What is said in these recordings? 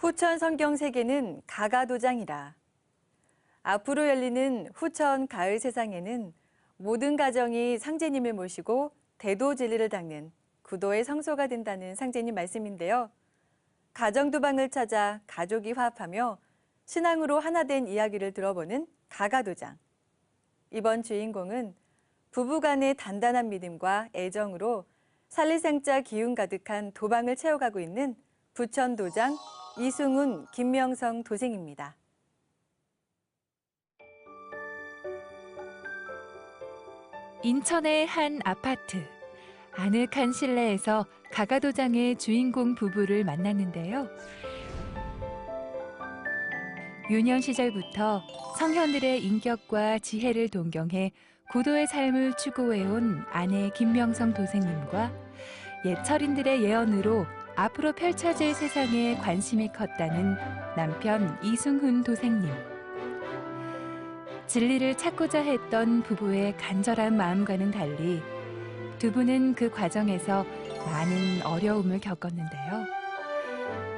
후천 성경세계는 가가도장이라. 앞으로 열리는 후천 가을 세상에는 모든 가정이 상제님을 모시고 대도 진리를 닦는 구도의 성소가 된다는 상제님 말씀인데요. 가정도방을 찾아 가족이 화합하며 신앙으로 하나 된 이야기를 들어보는 가가도장. 이번 주인공은 부부간의 단단한 믿음과 애정으로 살리생자 기운 가득한 도방을 채워가고 있는 부천도장 이승훈, 김명성 도생입니다. 인천의 한 아파트. 아늑한 실내에서 가가도장의 주인공 부부를 만났는데요. 유년 시절부터 성현들의 인격과 지혜를 동경해 구도의 삶을 추구해온 아내 김명성 도생님과 옛 철인들의 예언으로 앞으로 펼쳐질 세상에 관심이 컸다는 남편 이승훈 도생님. 진리를 찾고자 했던 부부의 간절한 마음과는 달리 두 분은 그 과정에서 많은 어려움을 겪었는데요.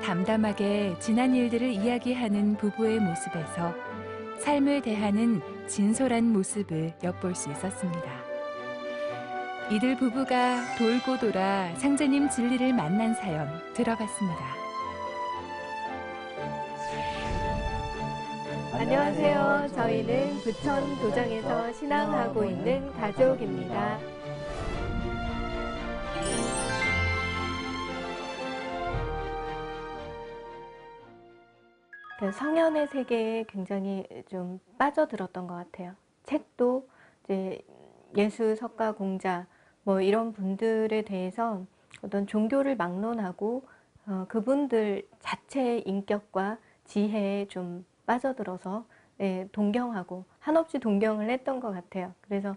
담담하게 지난 일들을 이야기하는 부부의 모습에서 삶을 대하는 진솔한 모습을 엿볼 수 있었습니다. 이들 부부가 돌고 돌아 상제님 진리를 만난 사연 들어봤습니다. 안녕하세요. 저희는 부천 도장에서 신앙하고 있는 가족입니다. 성현의 세계에 굉장히 좀 빠져들었던 것 같아요. 책도 이제 예수, 석가, 공자 뭐 이런 분들에 대해서 어떤 종교를 막론하고 그분들 자체의 인격과 지혜에 좀 빠져들어서 동경하고 한없이 동경을 했던 것 같아요. 그래서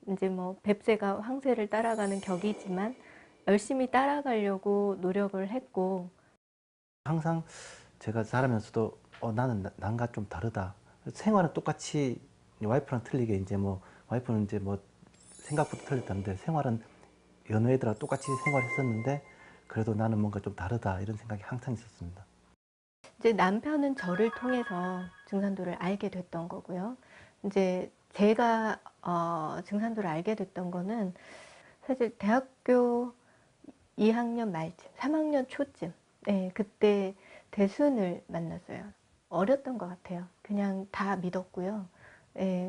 이제 뭐 뱁새가 황새를 따라가는 격이지만 열심히 따라가려고 노력을 했고, 항상 제가 살아면서도 나는 난과 좀 다르다. 생활은 똑같이 와이프랑 틀리게 이제 뭐 와이프는 이제 뭐 생각부터 틀렸다는데 생활은 여느 애들하고 똑같이 생활했었는데 그래도 나는 뭔가 좀 다르다 이런 생각이 항상 있었습니다. 이제 남편은 저를 통해서 증산도를 알게 됐던 거고요. 이제 제가 증산도를 알게 됐던 거는 사실 대학교 2학년 말쯤, 3학년 초쯤, 그때 대순을 만났어요. 어렸던 것 같아요. 그냥 다 믿었고요.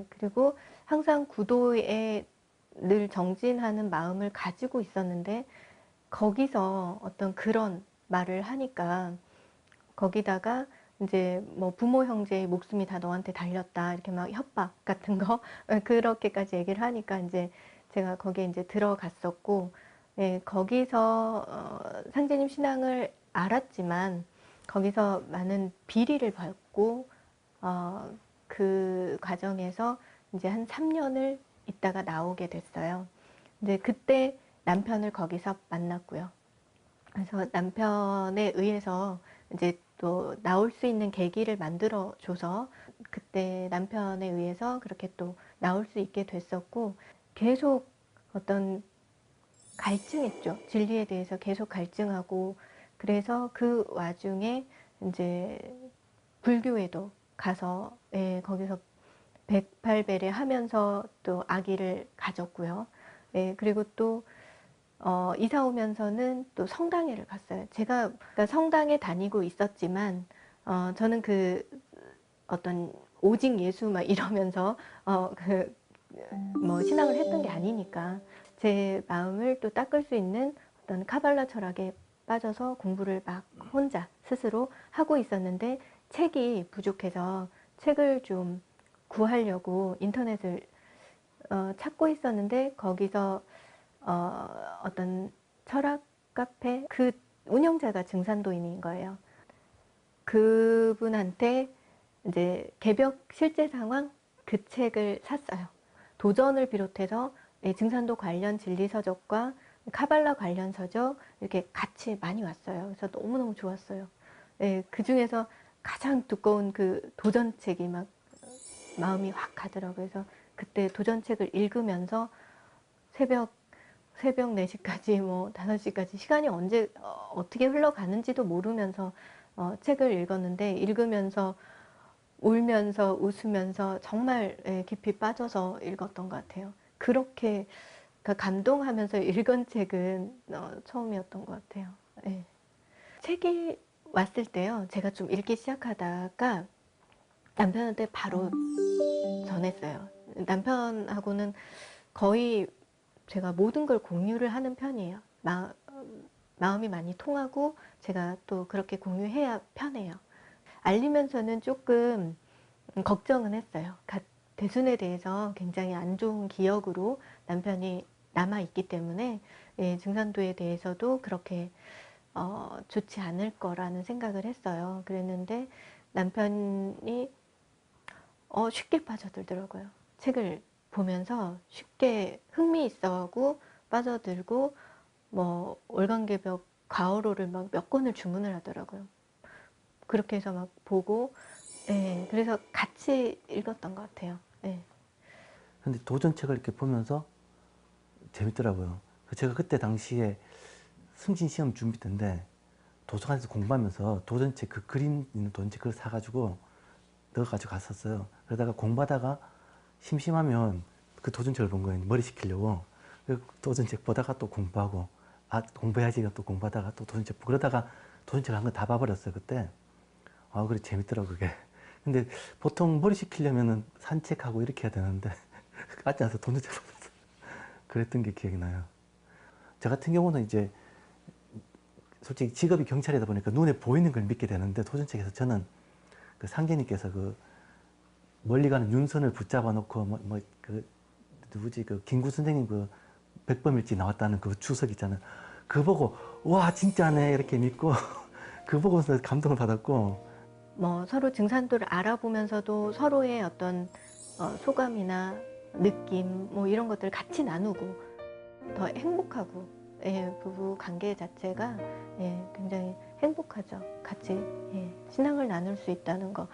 그리고 항상 구도에 늘 정진하는 마음을 가지고 있었는데 거기서 어떤 그런 말을 하니까 거기다가 이제 뭐 부모 형제의 목숨이 다 너한테 달렸다 이렇게 막 협박 같은 거 그렇게까지 얘기를 하니까 이제 제가 거기에 이제 들어갔었고, 거기서 상제님 신앙을 알았지만 거기서 많은 비리를 받고 그 과정에서 이제 한 3년을 있다가 나오게 됐어요. 이제 그때 남편을 거기서 만났고요. 그래서 남편에 의해서 이제 또 나올 수 있는 계기를 만들어 줘서 그때 남편에 의해서 그렇게 또 나올 수 있게 됐었고, 계속 어떤 갈증했죠. 진리에 대해서 계속 갈증하고, 그래서 그 와중에 이제 불교에도 가서 거기서 108배례 하면서 또 아기를 가졌고요. 그리고 또 이사 오면서는 또 성당회를 갔어요. 제가 그러니까 성당에 다니고 있었지만 저는 그 어떤 오직 예수 막 이러면서 그 뭐 신앙을 했던 게 아니니까 제 마음을 또 닦을 수 있는 어떤 카발라 철학에 빠져서 공부를 막 혼자 스스로 하고 있었는데 책이 부족해서 책을 좀 구하려고 인터넷을 찾고 있었는데 거기서 어떤 철학 카페 그 운영자가 증산도인인 거예요. 그분한테 이제 개벽 실제 상황 그 책을 샀어요. 도전을 비롯해서 증산도 관련 진리서적과 카발라 관련 서적 이렇게 같이 많이 왔어요. 그래서 너무너무 좋았어요. 그 중에서 가장 두꺼운 그 도전책이 막 마음이 확 가더라고요. 그래서 그때 도전책을 읽으면서 새벽 4시까지 뭐 5시까지 시간이 언제 어떻게 흘러가는지도 모르면서 책을 읽었는데 읽으면서 울면서 웃으면서 정말 깊이 빠져서 읽었던 것 같아요. 그렇게 감동하면서 읽은 책은 처음이었던 것 같아요. 예. 책이 왔을 때요, 제가 좀 읽기 시작하다가 남편한테 바로 전했어요. 남편하고는 거의 제가 모든 걸 공유를 하는 편이에요. 마음이 많이 통하고 제가 또 그렇게 공유해야 편해요. 알리면서는 조금 걱정은 했어요. 대순에 대해서 굉장히 안 좋은 기억으로 남편이 남아있기 때문에 증산도에 대해서도 그렇게 좋지 않을 거라는 생각을 했어요. 그랬는데 남편이 쉽게 빠져들더라고요. 책을 보면서 쉽게 흥미있어하고 빠져들고 뭐 월간개벽 과어로를 막 몇 권을 주문을 하더라고요. 그렇게 해서 막 보고 그래서 같이 읽었던 것 같아요. 근데 도전책을 이렇게 보면서 재밌더라고요. 제가 그때 당시에 승진 시험 준비 때인데 도서관에서 공부하면서 도전책, 그 그림 있는 도전책 그걸 사가지고 넣어가지고 갔었어요. 그러다가 공부하다가 심심하면 그 도전책을 본 거예요. 머리 식히려고. 도전책 보다가 또 공부하고, 공부해야지 또 공부하다가 또 도전책 보고, 그러다가 도전책 한 거 다 봐버렸어요, 그때. 그래, 재밌더라고, 그게. 근데 보통 머리 식히려면은 산책하고 이렇게 해야 되는데, 같지 않아서 도전책 보면서 그랬던 게 기억이 나요. 저 같은 경우는 이제 솔직히 직업이 경찰이다 보니까 눈에 보이는 걸 믿게 되는데, 도전책에서 저는 그 상계님께서 그 멀리 가는 윤선을 붙잡아 놓고 누구지, 그 김구 선생님 그 백범일지 나왔다는 그 주석 있잖아요. 그거 보고 와 진짜네 이렇게 믿고 그거 보고서 감동을 받았고, 뭐 서로 증산도를 알아보면서도 서로의 어떤 소감이나 느낌 뭐 이런 것들을 같이 나누고 더 행복하고 부부 관계 자체가 굉장히 행복하죠. 같이 신앙을 나눌 수 있다는 거.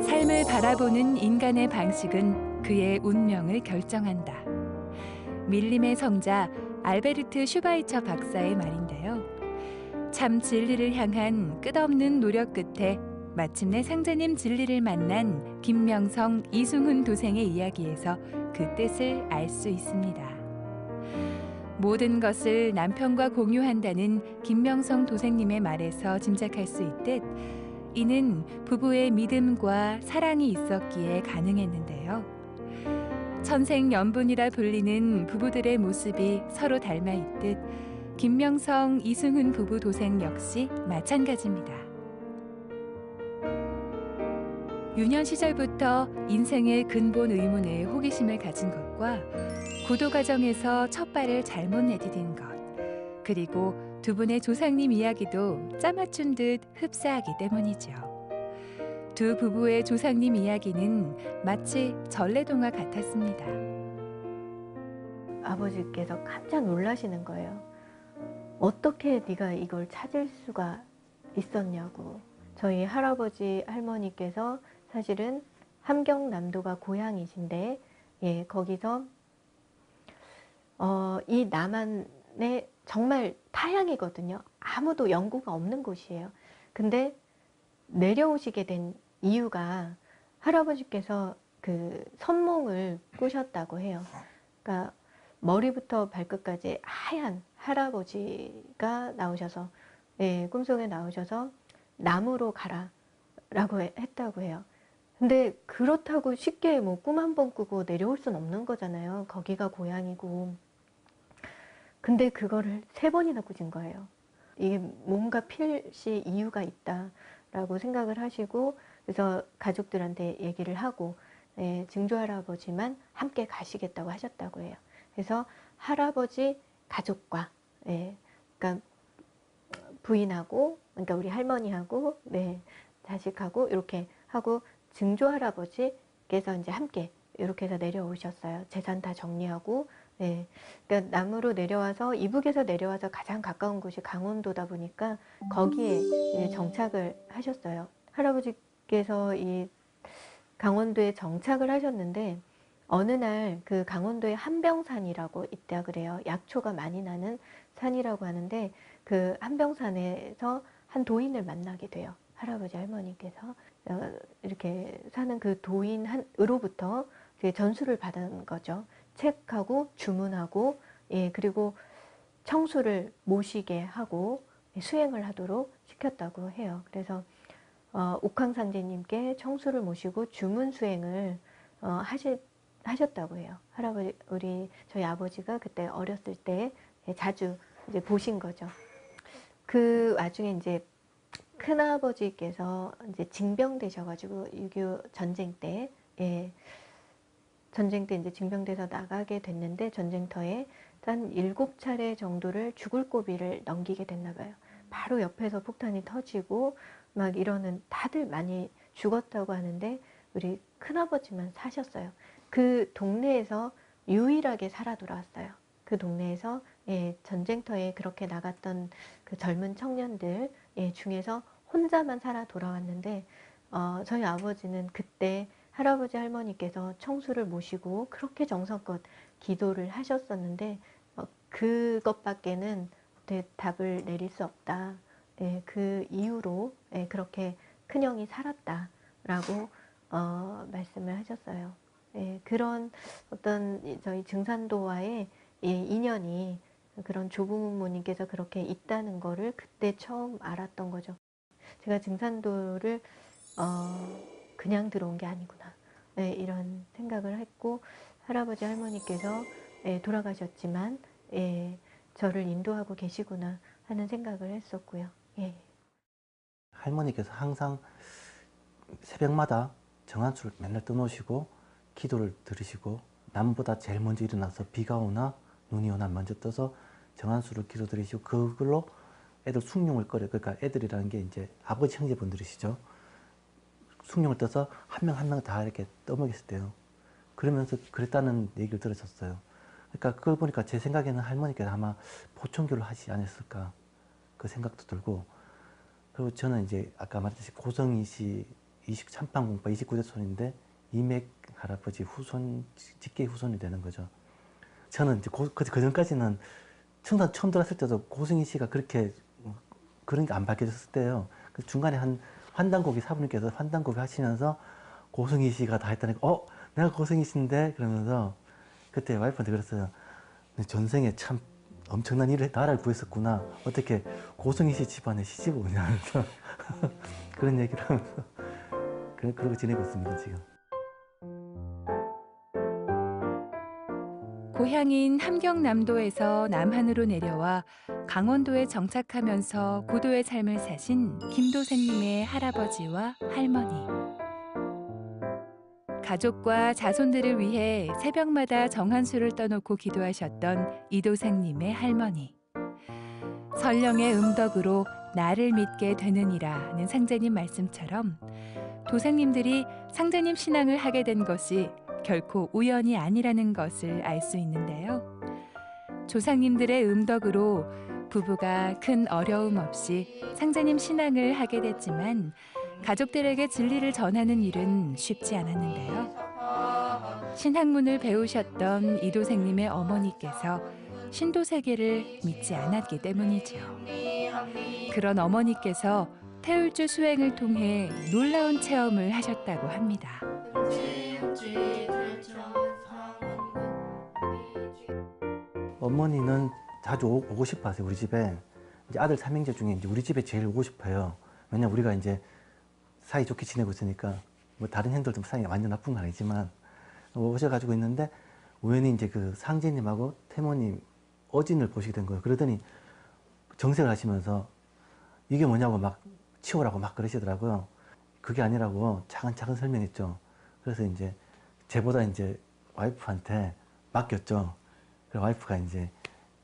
삶을 바라보는 인간의 방식은 그의 운명을 결정한다. 밀림의 성자 알베르트 슈바이처 박사의 말인데요. 참 진리를 향한 끝없는 노력 끝에 마침내 상제님 진리를 만난 김명성, 이승훈 도생의 이야기에서 그 뜻을 알 수 있습니다. 모든 것을 남편과 공유한다는 김명성 도생님의 말에서 짐작할 수 있듯 이는 부부의 믿음과 사랑이 있었기에 가능했는데요. 천생연분이라 불리는 부부들의 모습이 서로 닮아 있듯 김명성, 이승훈 부부 도생 역시 마찬가지입니다. 유년 시절부터 인생의 근본 의문에 호기심을 가진 것과 구도 과정에서 첫 발을 잘못 내디딘 것, 그리고 두 분의 조상님 이야기도 짜맞춘 듯 흡사하기 때문이죠. 두 부부의 조상님 이야기는 마치 전래동화 같았습니다. 아버지께서 깜짝 놀라시는 거예요. 어떻게 네가 이걸 찾을 수가 있었냐고. 저희 할아버지 할머니께서 사실은 함경남도가 고향이신데 거기서 이 남한의 정말 타향이거든요. 아무도 연고가 없는 곳이에요. 근데 내려오시게 된 이유가 할아버지께서 그 선몽을 꾸셨다고 해요. 그러니까 머리부터 발끝까지 하얀 할아버지가 나오셔서 꿈속에 나오셔서 남으로 가라 라고 했다고 해요. 근데 그렇다고 쉽게 뭐 꿈 한 번 꾸고 내려올 순 없는 거잖아요. 거기가 고향이고. 근데 그거를 3번이나 꾸신 거예요. 이게 뭔가 필시 이유가 있다라고 생각을 하시고, 그래서 가족들한테 얘기를 하고 증조할아버지만 함께 가시겠다고 하셨다고 해요. 그래서 할아버지 가족과 그러니까 부인하고, 그러니까 우리 할머니하고 자식하고 이렇게 하고 증조할아버지께서 이제 함께 이렇게 해서 내려오셨어요. 재산 다 정리하고. 그러니까 남으로 내려와서 이북에서 내려와서 가장 가까운 곳이 강원도다 보니까 거기에 이제 정착을 하셨어요. 할아버지께서 이 강원도에 정착을 하셨는데 어느 날 그 강원도에 한병산이라고 있다 그래요. 약초가 많이 나는 산이라고 하는데 그 한병산에서 한 도인을 만나게 돼요. 할아버지 할머니께서 이렇게 사는 그 도인으로부터 전수를 받은 거죠. 책하고 주문하고, 예, 그리고 청수를 모시게 하고 수행을 하도록 시켰다고 해요. 그래서 옥황상제님께 청수를 모시고 주문 수행을 하셨다고 해요. 저희 아버지가 그때 어렸을 때 자주 이제 보신 거죠. 그 와중에 이제 큰아버지께서 이제 징병되셔가지고 6.25 전쟁 때, 예, 전쟁 때 이제 징병돼서 나가게 됐는데 전쟁터에 한 7차례 정도를 죽을 고비를 넘기게 됐나 봐요. 바로 옆에서 폭탄이 터지고 막 이러는, 다들 많이 죽었다고 하는데 우리 큰아버지만 사셨어요. 그 동네에서 유일하게 살아 돌아왔어요. 그 동네에서, 예, 전쟁터에 그렇게 나갔던 그 젊은 청년들, 예, 중에서 혼자만 살아 돌아왔는데 저희 아버지는 그때 할아버지 할머니께서 청수를 모시고 그렇게 정성껏 기도를 하셨었는데 그것밖에는 답을 내릴 수 없다. 예, 그 이후로, 예, 그렇게 큰형이 살았다라고 말씀을 하셨어요. 예, 그런 어떤 저희 증산도와의, 예, 인연이, 그런 조부모님께서 그렇게 있다는 거를 그때 처음 알았던 거죠. 제가 증산도를 그냥 들어온 게 아니구나, 예, 이런 생각을 했고, 할아버지 할머니께서, 예, 돌아가셨지만, 예, 저를 인도하고 계시구나 하는 생각을 했었고요. 예. 할머니께서 항상 새벽마다 정한수를 맨날 떠놓으시고 기도를 들으시고, 남보다 제일 먼저 일어나서 비가 오나 눈이 오나 먼저 떠서 정한수를 기도 드리시고, 그걸로 애들 숭늉을 끓여, 그러니까 애들이라는 게 이제 아버지 형제분들이시죠. 숭늉을 떠서 한 명 한 명 다 이렇게 떠먹였을 그러면서 그랬다는 얘기를 들었었어요. 그러니까 그걸 보니까 제 생각에는 할머니께서 아마 보청교를 하지 않았을까, 그 생각도 들고, 그리고 저는 이제 아까 말했듯이 고성이시 참판공파 29대 손인데 이맥 할아버지 후손, 직계 후손이 되는 거죠. 저는 이제 그 전까지는 청산 처음 들었을 때도 고승희 씨가 그렇게 그런 게 안 밝혀졌을 때예요. 그 중간에 한 환단고기, 사부님께서 환단고기 하시면서 고승희 씨가 다 했다니까, 내가 고승희 씨인데, 그러면서 그때 와이프한테 그랬어요. 전생에 참 엄청난 일을, 나라를 구했었구나. 어떻게 고승희 씨 집안에 시집 오냐 하면서 그런 얘기를 하면서 그러고 지내고 있습니다, 지금. 고향인 함경남도에서 남한으로 내려와 강원도에 정착하면서 고도의 삶을 사신 김도생님의 할아버지와 할머니. 가족과 자손들을 위해 새벽마다 정한수를 떠놓고 기도하셨던 이도생님의 할머니. 설령의 음덕으로 나를 믿게 되느니라는 상제님 말씀처럼 도생님들이 상제님 신앙을 하게 된 것이 결코 우연이 아니라는 것을 알 수 있는데요. 조상님들의 음덕으로 부부가 큰 어려움 없이 상제님 신앙을 하게 됐지만 가족들에게 진리를 전하는 일은 쉽지 않았는데요. 신학문을 배우셨던 이도생님의 어머니께서 신도세계를 믿지 않았기 때문이죠. 그런 어머니께서 태울주 수행을 통해 놀라운 체험을 하셨다고 합니다. 어머니는 자주 오고 싶어 하세요, 우리 집에. 이제 아들 삼형제 중에 이제 우리 집에 제일 오고 싶어요. 왜냐면 우리가 이제 사이좋게 지내고 있으니까, 뭐 다른 형들도 사이가 완전 나쁜 건 아니지만 오셔가지고 있는데, 우연히 이제 그 상제님하고 태모님 어진을 보시게 된 거예요. 그러더니 정색을 하시면서 이게 뭐냐고 막 치우라고 막 그러시더라고요. 그게 아니라고 차근차근 설명했죠. 그래서 이제 제보다 이제 와이프한테 맡겼죠. 그래서 와이프가 이제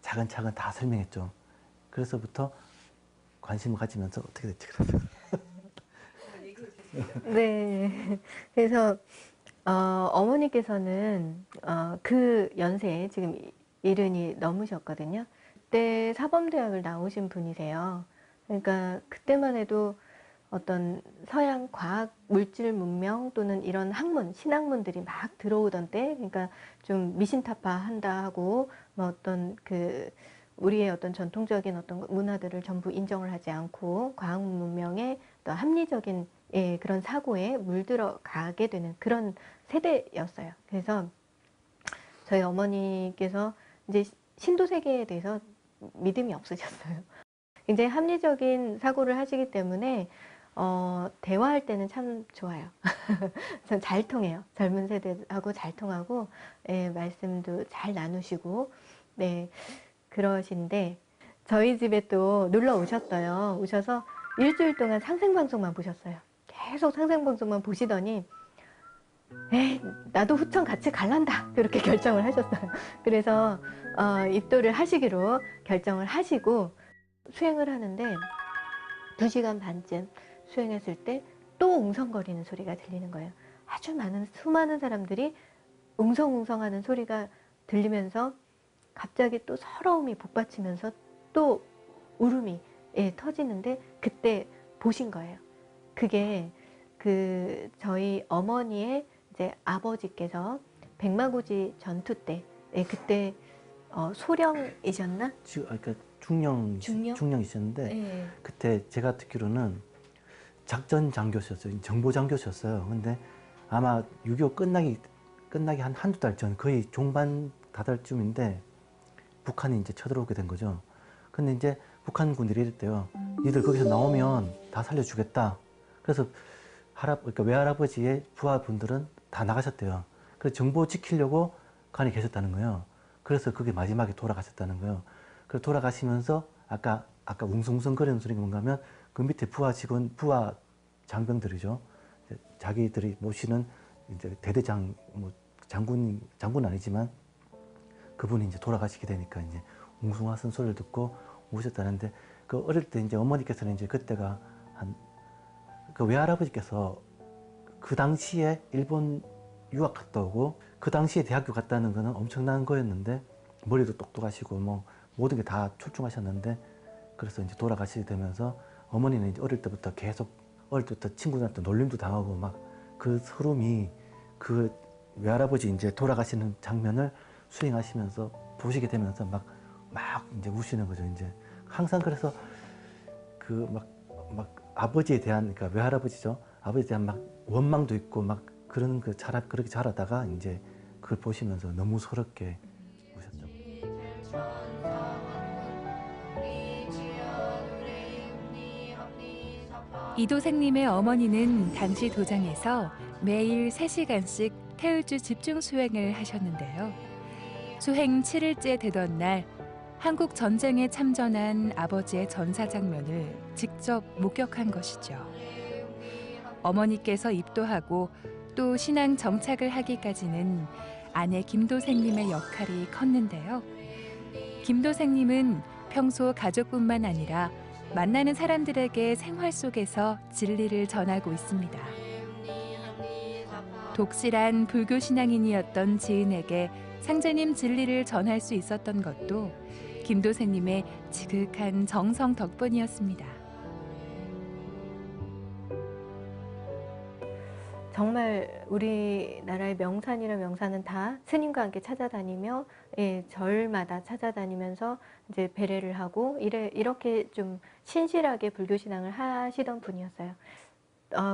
차근차근 다 설명했죠. 그래서부터 관심을 가지면서 어떻게 됐지, 그래서. 네. 그래서 어머니께서는 그 연세에 지금 70이 넘으셨거든요. 그때 사범대학을 나오신 분이세요. 그러니까 그때만 해도 어떤 서양 과학, 물질 문명 또는 이런 학문, 신학문들이 막 들어오던 때, 그러니까 좀 미신타파 한다 하고, 뭐 어떤 그 우리의 어떤 전통적인 어떤 문화들을 전부 인정을 하지 않고 과학 문명의 어떤 합리적인 그런 사고에 물들어가게 되는 그런 세대였어요. 그래서 저희 어머니께서 이제 신도 세계에 대해서 믿음이 없으셨어요. 굉장히 합리적인 사고를 하시기 때문에 대화할 때는 참 좋아요. 전 잘 통해요. 젊은 세대하고 잘 통하고, 말씀도 잘 나누시고, 네, 그러신데, 저희 집에 또 놀러 오셨어요. 오셔서 일주일 동안 상생방송만 보셨어요. 계속 상생방송만 보시더니, 에이, 나도 후천 같이 갈란다. 그렇게 결정을 하셨어요. 그래서, 입도를 하시기로 결정을 하시고, 수행을 하는데, 2시간 반쯤 수행했을 때 또 웅성거리는 소리가 들리는 거예요. 아주 수많은 사람들이 웅성웅성하는 소리가 들리면서 갑자기 또 서러움이 복받치면서 또 울음이 터지는데 그때 보신 거예요. 그게 저희 어머니의 이제 아버지께서 백마고지 전투 때 그때 소령이셨나? 그러니까 중령? 중령이셨는데 네. 그때 제가 듣기로는 작전 장교셨어요. 정보 장교셨어요. 근데 아마 6.25 끝나기 한두 달 전, 거의 종반 다달쯤인데 북한이 이제 쳐들어오게 된 거죠. 근데 이제 북한 군들이 이랬대요. 니들 거기서 나오면 다 살려주겠다. 그래서 그러니까 외할아버지의 부하분들은 다 나가셨대요. 그래서 정보 지키려고 간에 계셨다는 거예요. 그래서 그게 마지막에 돌아가셨다는 거예요. 그래서 돌아가시면서 아까 웅성웅성거리는 소리가 뭔가 하면 그 밑에 부하 장병들이죠. 자기들이 모시는 이제 대대장, 장군 아니지만 그분이 이제 돌아가시게 되니까 이제 웅성하신 소리를 듣고 오셨다는데 그 어릴 때 이제 어머니께서는 이제 그때가 그 외할아버지께서 그 당시에 일본 유학 갔다 오고 그 당시에 대학교 갔다는 거는 엄청난 거였는데 머리도 똑똑하시고 뭐 모든 게 다 출중하셨는데 그래서 이제 돌아가시게 되면서 어머니는 이제 어릴 때부터 친구들한테 놀림도 당하고 막 그 서름이 그 외할아버지 이제 돌아가시는 장면을 수행하시면서 보시게 되면서 막 이제 우시는 거죠. 이제 항상 그래서 그 막 아버지에 대한 그러니까 외할아버지죠. 아버지에 대한 막 원망도 있고 막 그렇게 자라다가 이제 그걸 보시면서 너무 서럽게 우셨죠. 이도생님의 어머니는 당시 도장에서 매일 3시간씩 태울주 집중 수행을 하셨는데요. 수행 7일째 되던 날 한국 전쟁에 참전한 아버지의 전사 장면을 직접 목격한 것이죠. 어머니께서 입도하고 또 신앙 정착을 하기까지는 아내 김도생님의 역할이 컸는데요. 김도생님은 평소 가족뿐만 아니라 만나는 사람들에게 생활 속에서 진리를 전하고 있습니다. 독실한 불교 신앙인이었던 지은에게 상제님 진리를 전할 수 있었던 것도 김도생님의 지극한 정성 덕분이었습니다. 정말 우리나라의 명산이란 명산은 다 스님과 함께 찾아다니며 절마다 찾아다니면서 이제 배례를 하고 이렇게 좀 신실하게 불교 신앙을 하시던 분이었어요.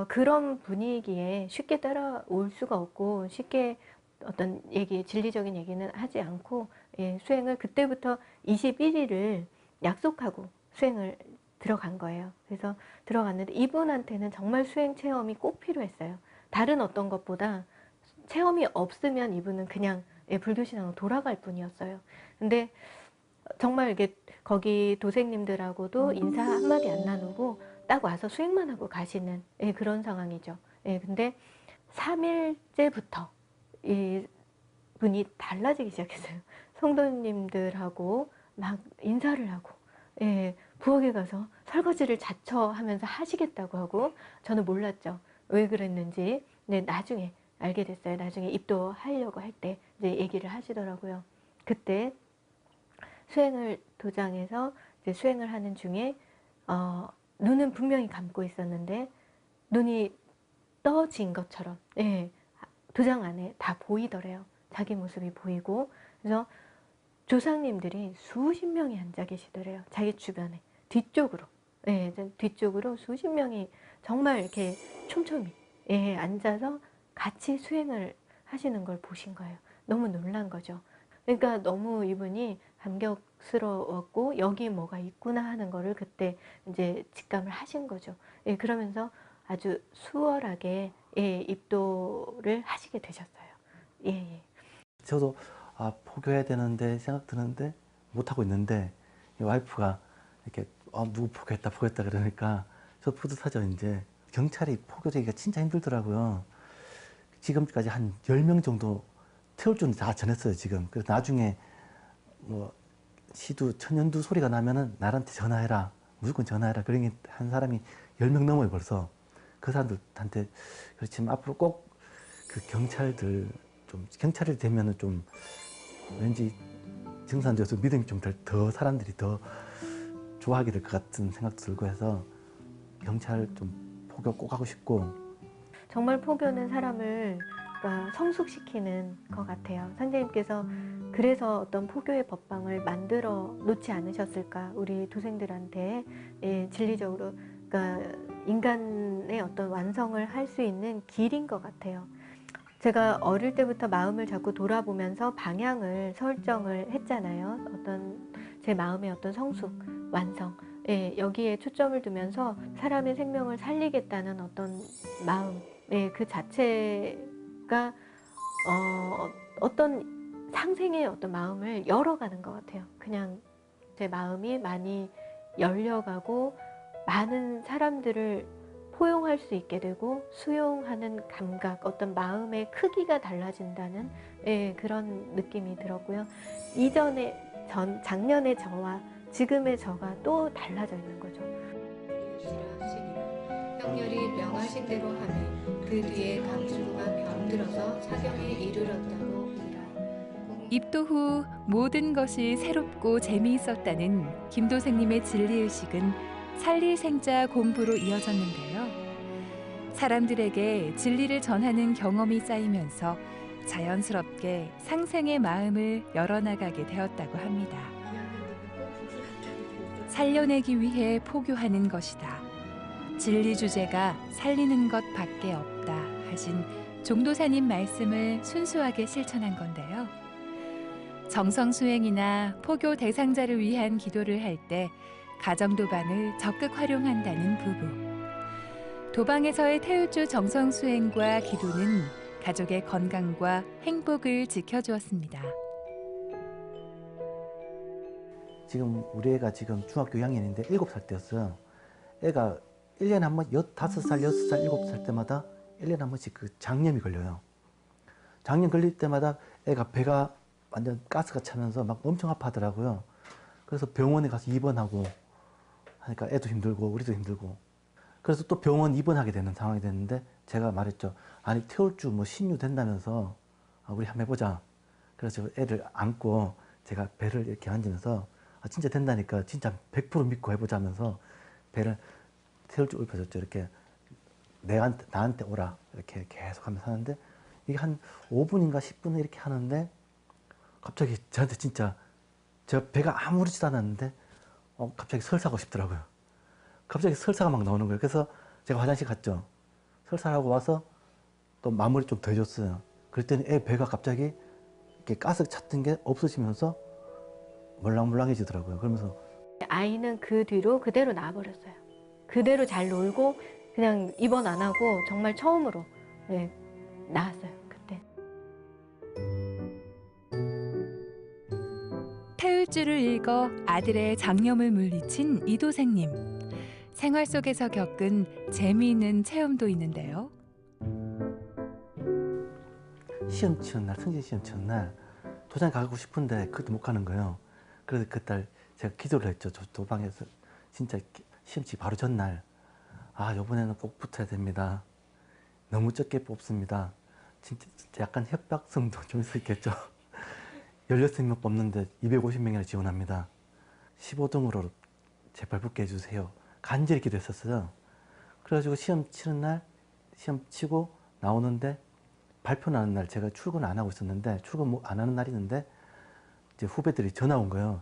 그런 분위기에 쉽게 따라올 수가 없고 쉽게 어떤 진리적인 얘기는 하지 않고 수행을 그때부터 21일을 약속하고 수행을 들어간 거예요. 그래서 들어갔는데 이분한테는 정말 수행 체험이 꼭 필요했어요. 다른 어떤 것보다 체험이 없으면 이분은 그냥 불교신앙으로 돌아갈 뿐이었어요. 근데 정말 이게 거기 도생님들하고도 인사 한마디 안 나누고 딱 와서 수행만 하고 가시는 그런 상황이죠. 근데 3일째부터 이 분이 달라지기 시작했어요. 성도님들하고 막 인사를 하고 부엌에 가서 설거지를 자처하면서 하시겠다고 하고 저는 몰랐죠. 왜 그랬는지. 근데 나중에 알게 됐어요. 나중에 입도하려고 할 때 이제 얘기를 하시더라고요. 그때 수행을 도장에서 이제 수행을 하는 중에 눈은 분명히 감고 있었는데 눈이 떠진 것처럼 도장 안에 다 보이더래요. 자기 모습이 보이고 그래서 조상님들이 수십 명이 앉아 계시더래요. 자기 주변에. 뒤쪽으로. 예, 뒤쪽으로 수십 명이 정말 이렇게 촘촘히 예, 앉아서 같이 수행을 하시는 걸 보신 거예요. 너무 놀란 거죠. 그러니까 너무 이분이 감격스러웠고 여기 뭐가 있구나 하는 거를 그때 이제 직감을 하신 거죠. 예, 그러면서 아주 수월하게 예, 입도를 하시게 되셨어요. 예, 예. 저도 포교해야 되는데 생각 드는데 못하고 있는데 이 와이프가 이렇게 누구 포교했다 그러니까 저 뿌듯하죠. 이제 경찰이 포교되기가 진짜 힘들더라고요. 지금까지 한 10명 정도 태울 줄은 다 전했어요. 지금. 그래서 나중에 뭐 시두 천연두 소리가 나면은 나한테 전화해라, 무조건 전화해라, 그런 게 한 사람이 10명 넘어요 벌써. 그 사람들한테. 그렇지만 앞으로 꼭 그 경찰들 좀 경찰이 되면은 좀 왠지 증산돼서 믿음이 좀 더 사람들이 더 좋아하게 될 것 같은 생각도 들고 해서 경찰 좀 포교 꼭 하고 싶고. 정말 포교는 사람을 그러니까 성숙시키는 것 같아요. 선생님께서 그래서 어떤 포교의 법방을 만들어 놓지 않으셨을까? 우리 도생들한테 예, 진리적으로 그러니까 인간의 어떤 완성을 할 수 있는 길인 것 같아요. 제가 어릴 때부터 마음을 자꾸 돌아보면서 방향을 설정을 했잖아요. 어떤 제 마음의 어떤 성숙, 완성, 예, 여기에 초점을 두면서 사람의 생명을 살리겠다는 어떤 마음, 예, 그 자체가 어떤 상생의 어떤 마음을 열어가는 것 같아요. 그냥 제 마음이 많이 열려가고 많은 사람들을 포용할 수 있게 되고 수용하는 감각, 어떤 마음의 크기가 달라진다는 예, 그런 느낌이 들었고요. 작년의 저와 지금의 저가 또 달라져 있는 거죠. 형렬이 명하신 대로 하매 그 뒤에 강수구가 병들어서 사경에 이르렀다고 이라. 입도 후 모든 것이 새롭고 재미있었다는 김도생님의 진리의식은 살릴생자 공부로 이어졌는데요. 사람들에게 진리를 전하는 경험이 쌓이면서 자연스럽게 상생의 마음을 열어나가게 되었다고 합니다. 살려내기 위해 포교하는 것이다. 진리 주제가 살리는 것밖에 없다 하신 종도사님 말씀을 순수하게 실천한 건데요. 정성 수행이나 포교 대상자를 위한 기도를 할 때 가정 도방을 적극 활용한다는 부부. 도방에서의 태울주 정성 수행과 기도는 가족의 건강과 행복을 지켜주었습니다. 지금 우리 애가 지금 중학교 2학년인데 7살 때였어요. 애가 1년에 한 번 5살, 6살, 7살 때마다 1년에 한 번씩 그 장염이 걸려요. 장염 걸릴 때마다 애가 배가 완전 가스가 차면서 막 엄청 아파하더라고요. 그래서 병원에 가서 입원하고 하니까 애도 힘들고 우리도 힘들고. 그래서 또 병원 입원하게 되는 상황이 됐는데 제가 말했죠. 아니 태울주 뭐 신유 된다면서 우리 한번 해보자. 그래서 애를 안고 제가 배를 이렇게 만지면서 진짜 된다니까 진짜 100% 믿고 해보자면서 배를 태울주 입혀줬죠. 이렇게 나한테 오라 이렇게 계속 하면서 하는데 이게 한 5분인가 10분 이렇게 하는데 갑자기 저한테 진짜 제가 배가 아무렇지도 않았는데 갑자기 설사하고 싶더라고요. 갑자기 설사가 막 나오는 거예요. 그래서 제가 화장실 갔죠. 설사하고 와서 또 마무리 좀 더 해줬어요. 그랬더니 애 배가 갑자기 이렇게 가스 찼던 게 없어지면서 몰랑몰랑해지더라고요. 그러면서 아이는 그 뒤로 그대로 나와버렸어요. 그대로 잘 놀고 그냥 입원 안 하고 정말 처음으로 네, 나왔어요. 그때. 태울주를 읽어 아들의 장염을 물리친 이도생님. 생활 속에서 겪은 재미있는 체험도 있는데요. 시험 치는 날, 승진 시험 치는 날 도장 가고 싶은데 그것도 못 가는 거예요. 그래서 그날 제가 기도를 했죠. 도방에서 진짜 시험 치기 바로 전날 이번에는 꼭 붙어야 됩니다. 너무 적게 뽑습니다. 진짜 약간 협박성도 좀 있을 수 있겠죠. 16명 뽑는데 250명이나 지원합니다. 15등으로 제발 붙게 해주세요. 간절히 기도했었어요. 그래가지고 시험 치는 날, 시험 치고 나오는데 발표 나는 날 제가 출근 안 하고 있었는데 출근 안 하는 날이 있는데 이제 후배들이 전화 온 거예요.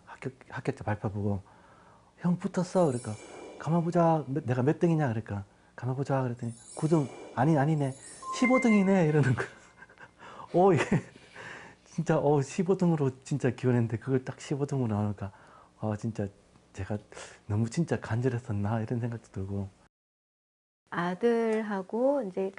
합격자 발표 보고 형 붙었어. 그러니까 가만 보자. 내가 몇 등이냐 그러니까 가만 보자 그랬더니 9등 아니네 15등이네 이러는 거예요. 이게 진짜 15등으로 진짜 기원했는데 그걸 딱 15등으로 나오니까 진짜 제가 너무 진짜 간절했었나 이런 생각도 들고. 아들하고 이제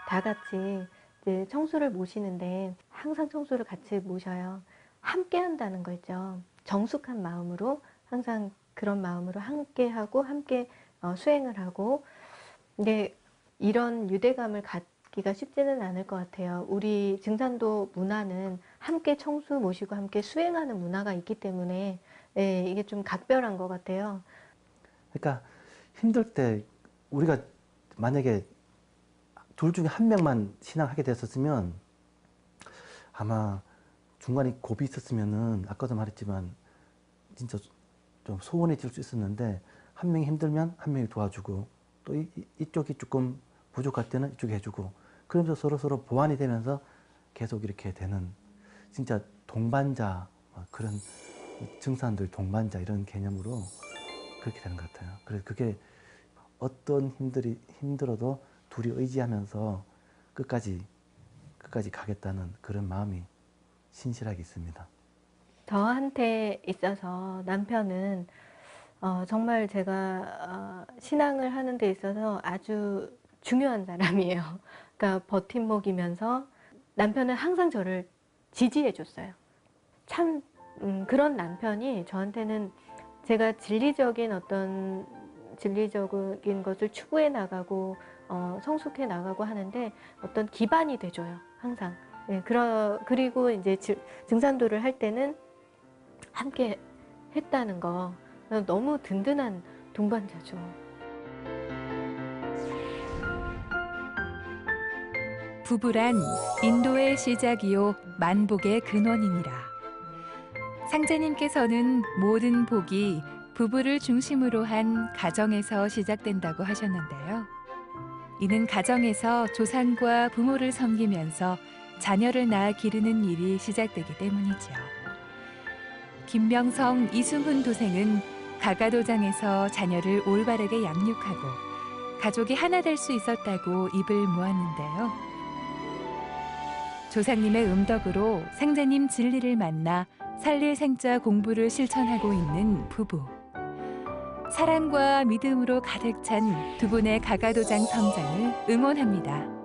다 같이 이제 청소를 모시는데 항상 청소를 같이 모셔요. 함께 한다는 거 있죠. 정숙한 마음으로 항상 그런 마음으로 함께 하고 함께 수행을 하고. 근데 이런 유대감을 갖기가 쉽지는 않을 것 같아요. 우리 증산도 문화는 함께 청소 모시고 함께 수행하는 문화가 있기 때문에 이게 좀 각별한 것 같아요. 그러니까 힘들 때 우리가 만약에 둘 중에 한 명만 신앙하게 됐었으면 아마 중간에 고비 있었으면은 아까도 말했지만 진짜 좀 소원해질 수 있었는데 한 명이 힘들면 한 명이 도와주고 또 이쪽이 조금 부족할 때는 이쪽이 해주고 그러면서 서로 보완이 되면서 계속 이렇게 되는 진짜 동반자 그런 증산들 동반자 이런 개념으로 그렇게 되는 것 같아요. 그래서 그게 어떤 힘들어도 둘이 의지하면서 끝까지 가겠다는 그런 마음이 신실하게 있습니다. 저한테 있어서 남편은 정말 제가 신앙을 하는 데 있어서 아주 중요한 사람이에요. 그러니까 버팀목이면서 남편은 항상 저를 지지해 줬어요. 참 그런 남편이 저한테는 제가 진리적인 것을 추구해 나가고 성숙해 나가고 하는데 어떤 기반이 돼줘요. 항상. 그리고 이제 증산도를 할 때는 함께 했다는 거 너무 든든한 동반자죠. 부부란 인도의 시작이요 만복의 근원이니라. 상제님께서는 모든 복이 부부를 중심으로 한 가정에서 시작된다고 하셨는데요. 이는 가정에서 조상과 부모를 섬기면서 자녀를 낳아 기르는 일이 시작되기 때문이죠. 김명성, 이승훈 도생은 가가도장에서 자녀를 올바르게 양육하고 가족이 하나 될 수 있었다고 입을 모았는데요. 조상님의 음덕으로 상제님 진리를 만나 살릴생자 공부를 실천하고 있는 부부. 사랑과 믿음으로 가득 찬 두 분의 가가도장 성장을 응원합니다.